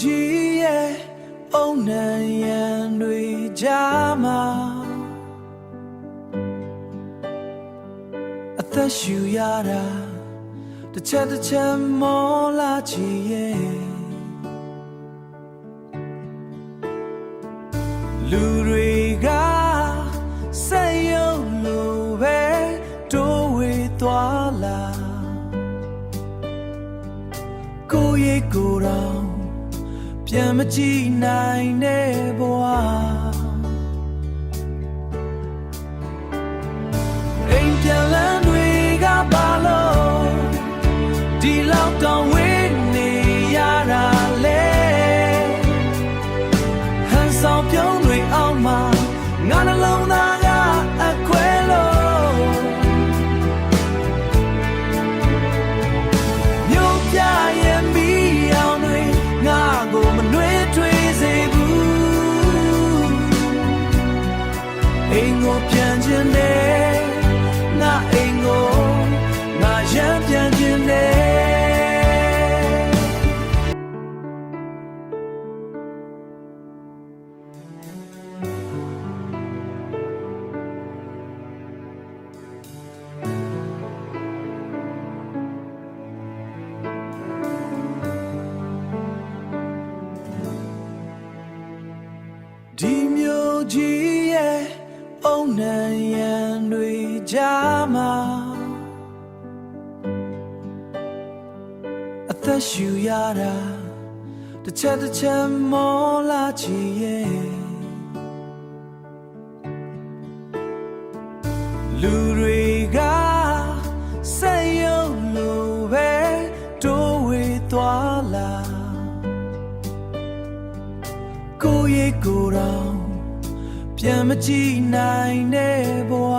ကြီးရဲ့အုံနံရံတွေကြားမှာအသက်ရှူရတာတစ်ချက်မောလာချီရဲ့လူတွေကဆက်ရုံလိုပဲတိုးဝေသွားလာကိုယ့်ရဲ့ကိုယ်တော်ပြန်မကြည့်နိုင်တဲ့ဘဝအိမ်ပြန်လန်းတွေကပါလို့ဒီလောက်တောင်ဝေးနေရတာလေဟန်ဆောင်ပြုံးတွေအောင်မှာငါနှလုံးသားကအခွဲလို့မြို့ပြရဲ့မီးရောင်တွေငါကိုမနှွေးထွေးစေဘူးအိမ်ကိုပြန်ခြင်းနဲ့ငါအိမ်ကိုငါရမ်းပြန်ခြင်းနဲ့ဒီမျိုးကြီးရဲ့အုံနံရံတွေကြားမှာအသက်ရှူရတာတစ်ချက်မောလာချီရဲ့လူတွေကဆက်ရုံလိုပဲတိုးဝေသွားလာကိုယ့်ရဲ့ကိုယ်တော်ပြန်မကြည့်နိုင်တဲ့ဘဝ